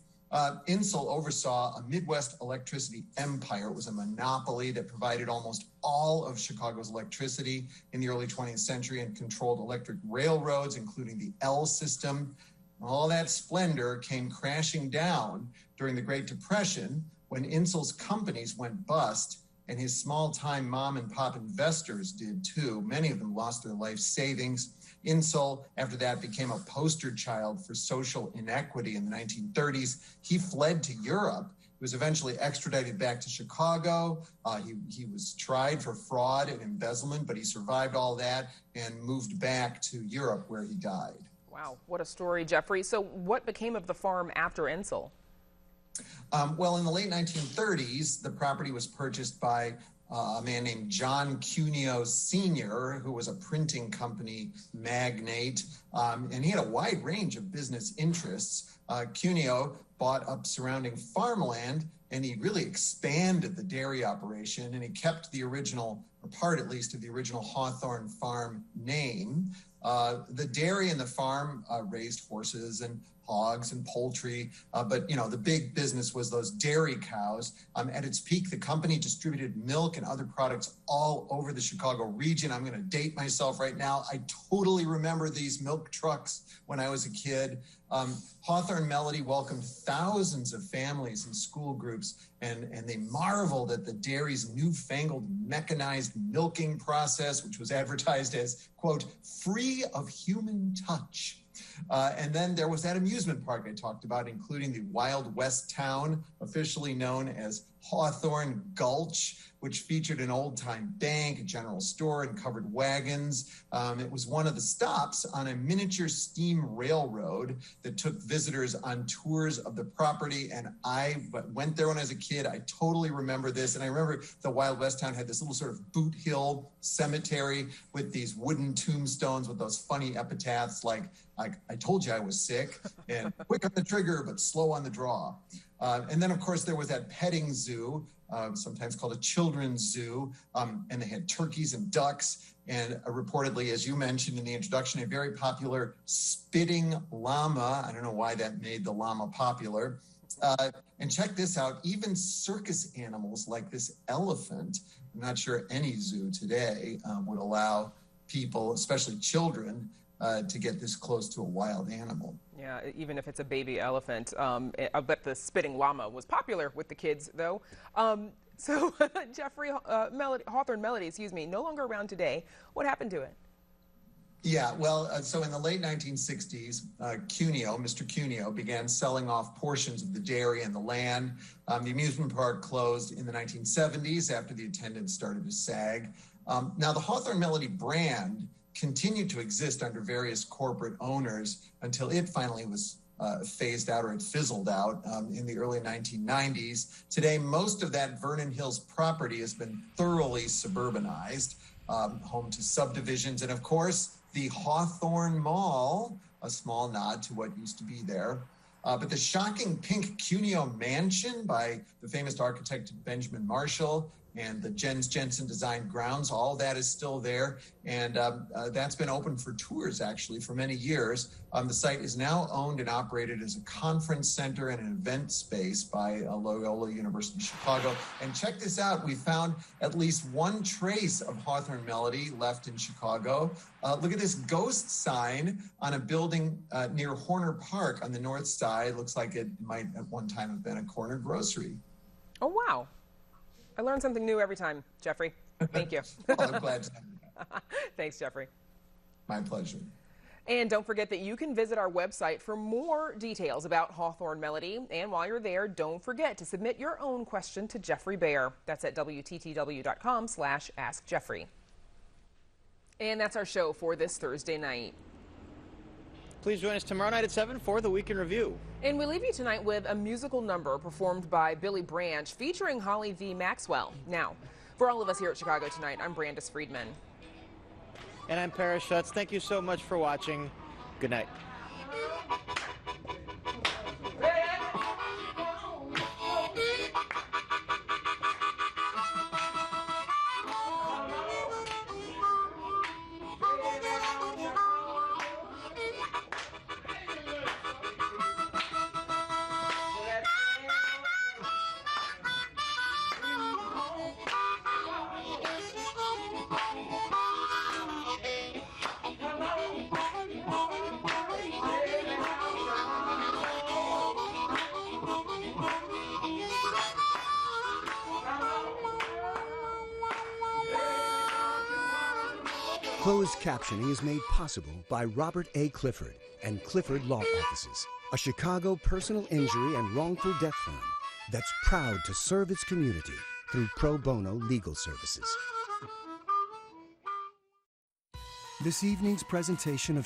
Insull oversaw a Midwest electricity empire. It was a monopoly that provided almost all of Chicago's electricity in the early 20th century and controlled electric railroads, including the L system. All that splendor came crashing down during the Great Depression when Insull's companies went bust, and his small-time mom-and-pop investors did too. Many of them lost their life savings. Insull, after that, became a poster child for social inequity in the 1930s. He fled to Europe. He was eventually extradited back to Chicago. He was tried for fraud and embezzlement, but he survived all that and moved back to Europe, where he died. Wow, what a story, Geoffrey. So what became of the farm after Insull? Well, in the late 1930s, the property was purchased by a man named John Cuneo Sr., who was a printing company magnate, and he had a wide range of business interests. Cuneo bought up surrounding farmland, and he really expanded the dairy operation, and he kept the original, or part at least of the original Hawthorne Farm name. The dairy and the farm raised horses and hogs and poultry, but the big business was those dairy cows. At its peak, the company distributed milk and other products all over the Chicago region. I'm going to date myself right now. I totally remember these milk trucks when I was a kid. Hawthorne Melody welcomed thousands of families and school groups, and they marveled at the dairy's newfangled mechanized milking process, which was advertised as, quote, free of human touch. And then there was that amusement park I talked about, including the Wild West Town, officially known as Hawthorne Gulch, which featured an old-time bank, a general store, and covered wagons. It was one of the stops on a miniature steam railroad that took visitors on tours of the property. And I went there when I was a kid. I totally remember this. And I remember the Wild West Town had this little sort of boot hill cemetery with these wooden tombstones with those funny epitaphs like I told you I was sick, and quick on the trigger, but slow on the draw. And then, of course, there was that petting zoo, sometimes called a children's zoo, and they had turkeys and ducks, and reportedly, as you mentioned in the introduction, a very popular spitting llama. I don't know why that made the llama popular. And check this out, even circus animals like this elephant, I'm not sure any zoo today would allow people, especially children, to get this close to a wild animal. Yeah, even if it's a baby elephant. I bet the spitting llama was popular with the kids, though. So Geoffrey Hawthorne Melody, no longer around today. What happened to it? Yeah, well, so in the late 1960s, Mr. Cuneo, began selling off portions of the dairy and the land. The amusement park closed in the 1970s after the attendance started to sag. Now, the Hawthorne Melody brand continued to exist under various corporate owners until it finally was phased out, or it fizzled out in the early 1990s. Today, most of that Vernon Hills property has been thoroughly suburbanized, home to subdivisions, and of course, the Hawthorne Mall, a small nod to what used to be there. But the shocking pink Cuneo mansion by the famous architect Benjamin Marshall and the Jens Jensen designed grounds, all that is still there. And that's been open for tours, actually, for many years. The site is now owned and operated as a conference center and an event space by Loyola University Chicago. And check this out, we found at least one trace of Hawthorne Melody left in Chicago. Look at this ghost sign on a building near Horner Park on the north side. Looks like it might at one time have been a corner grocery. Oh, wow. I learn something new every time, Geoffrey. Thank you. Well, I'm glad to. Thanks, Geoffrey. My pleasure. And don't forget that you can visit our website for more details about Hawthorne Melody. And while you're there, don't forget to submit your own question to Geoffrey Baer. That's at WTTW.com/AskGeoffrey. And that's our show for this Thursday night. Please join us tomorrow night at 7 for the Week in Review. And we leave you tonight with a musical number performed by Billy Branch featuring Holly V. Maxwell. Now, for all of us here at Chicago Tonight, I'm Brandis Friedman. And I'm Paris Schutz. Thank you so much for watching. Good night. Closed captioning is made possible by Robert A. Clifford and Clifford Law Offices, a Chicago personal injury and wrongful death firm that's proud to serve its community through pro bono legal services. This evening's presentation of